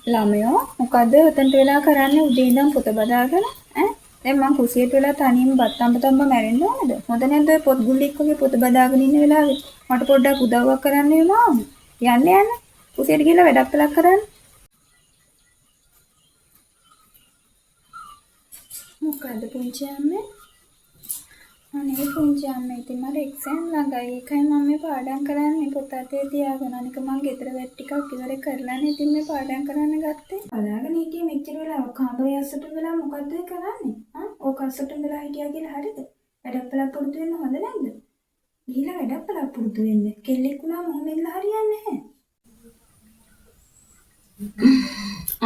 ළමයෝ මොකද්ද උතන්ට වෙලා කරන්නේ උදේ ඉඳන් පොත බදාගෙන ඈ දැන් මං කුසියට වෙලා තනියම බත් අඹ මැරෙන්න ඕනද හොඳ නැද්ද ඔය පොත් ගුල්ලෙක් වගේ පොත බදාගෙන ඉන්න වෙලාවේ මට පොඩ්ඩක් උදව්වක් කරන්න වෙනවා යන්න කුසියට ගිහලා වැඩක් පළක් කරන්න මොකද්ද පුංචි අම්මේ අනේ පුංචි අම්මේ ඉතින් මට එක්සෑම් ළඟයි ඒකයි මම මේ පාඩම් කරන්නේ පොත අතේ තියාගෙන අනික මං ගෙදර වැඩ ටිකක් ඉවර කරලානේ ඉතින් මේ පාඩම් කරන්න ගත්තේ බලාගෙන හිටියේ මෙච්චර වෙලාවක් කාමරේ අස්සට වෙලා මොකද්ද කරන්නේ ඕක අස්සට වෙලා හිටියා කියලා හරියද වැඩක් පළක් පුරුදු වෙන්න හොඳ නැද්ද ගිහිලා වැඩක් පළක් පුරුදු වෙන්න කෙල්ලෙක් වුණාම ඔහොම ඉන්න හරියන්නේ නැහැ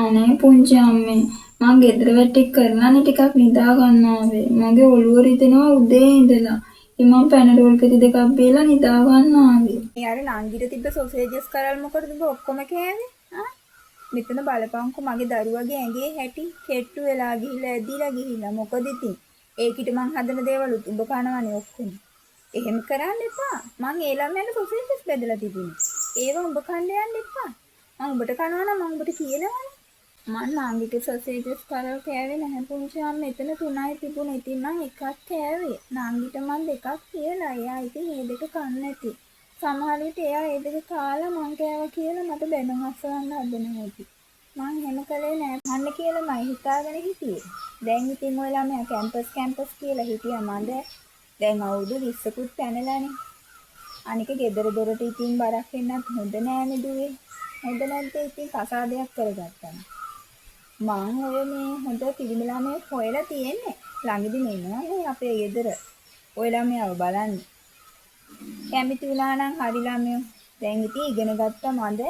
අනේ පුංචි අම්මේ මං ගෙදර වැඩ ටික කරලානේ ටිකක් නිදා ගන්න ආවේ. මගේ ඔළුව රිදෙනවා උදේ ඉඳලා. ඉතින් මං පැනඩෝල් පෙති දෙකක් බීලා නිදා ගන්න ආවේ. මේ අර නංගිට තිබ්බ සොසේජස් කරල් මොකටද ඔබ ඔක්කොම කෑවේ? මෙතන බලපංකෝ මගේ දරුවගේ ඇඟේ හැටි කෙට්ටු වෙලා ගිහිල්ලා ඇදිලා ගිහිල්ලා මොකද ඉතින්? ඒකිට මං හදන දේවලුත් ඔබ කනවනේ ඔක්කොම. එහෙම කරන්න එපා. මං ඒ ළමයට සොසේජස් බෙදලා තිබුණේ. ඒව ඔබ කන්න යන්න එපා. මං ඔබට කනවා නම් මං ඔබට කියනවනේ. මං නාංගික සොසේජස් කරල් කෑවේ නැහැ පුංචි අම්මා. එතන 3යි තිබුණේ. ඉතින් මං එකක් කෑවේ. නාංගිට මං දෙකක් කියලා. එයා ඉතින් මේ දෙක කන්න නැති. සමහර විට එයා මේ දෙක කාලා මං කෑවා කියලා මට බැනුම් අස්සවන්න හදන හැටි. මං එහෙම කළේ නෑ. කන්න කියලා මයි හිතාගෙන හිටියේ. දැන් ඉතින් ඔය ළමයා කැම්පස් කියලා හිටියා මන්ද. දැන් අවුරුදු 20කුත් පැනලානේ. අනික ගෙදර දොරට ඉතින් බරක් වෙන්නත් හොඳ නෑනේ දුවේ. හොඳ නැද්ද ඉතින් කසාදයක් කරගත්තා. මං ඔය මේ හොඳ පිළිම ළමයෙක් හොයලා තියෙන්නේ. ළඟදි මෙන්නවා මේ අපේ ගෙදර. ඔය ළමයාව බලන්න. කැමති වුණා නම් හරි ළමයෝ. දැන් ඉතින් ඉගෙන ගත්තා මන්ද.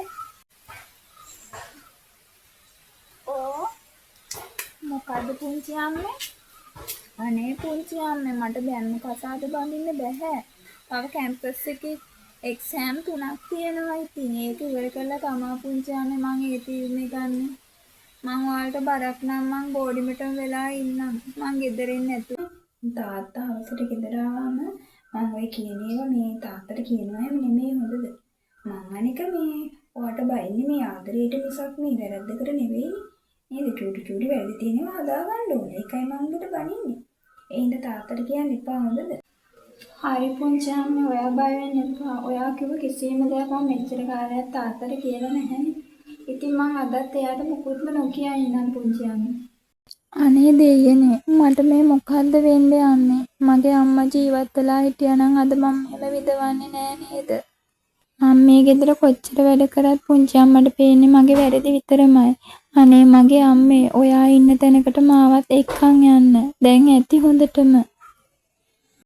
ඕ මොකද්ද පුංචි අම්මේ? අනේ පුංචි අම්මේ මට දැන්ම කසාද බඳින්න බෑ. තව කැම්පස් එකේ එක්සෑම් 3ක් තියෙනවා ඉතින් ඒක ඉවර කරලා තමා පුංචි අම්මේ මං ඒ තීරණය ගන්න. මං ඔයාලට බරක් නම් මං බෝඩිමටම වෙලා ඉන්නම්. මං ගෙදර ඉන්නේ නැතුව. තාත්තා හවසට ගෙදර ආවම මං ඔය කියන ඒවා මේ තාත්තට කියනවා එහෙම නෙමෙයි හොඳද? මං අනික මේ ඔයාට බයින්නේ මේ ආදරේට මිසක් මේ වැරද්දකට නෙවෙයි. නේද? චූටි වැරදි තියෙනවා හදා ගන්න ඕනේ. ඒකයි මං උඹට බනින්නේ. ඒ හින්දා තාත්තට කියන්න එපා හොඳද? හරි පුංචි අම්මේ ඔයා බය වෙන්න එපා. ඔයා කිව්ව කිසිම දෙයක් මම මෙච්චර කාලයක් තාත්තට කියලා නැහැනේ. ඉතින් මං අදත් එයාට මුකුත්ම නොකිය ඉන්නම් පුංචි අම්මේ. අනේ දෙයියනේ මට මේ මොකද්ද වෙන්නේ අම්මේ? මගේ අම්මා ජීවත් වෙලා හිටියා නම් අද මම එහෙම විඳවන්නේ නෑ නේද? අම්මේ ගෙදර කොච්චර වැඩ කරත් පුංචි අම්මට පේන්නේ මගේ වැරදි විතරමයි. අනේ මගේ අම්මේ ඔයා ඉන්න තැනකට මාවත් එක්කන් යන්න. දැන් ඇති හොඳටම.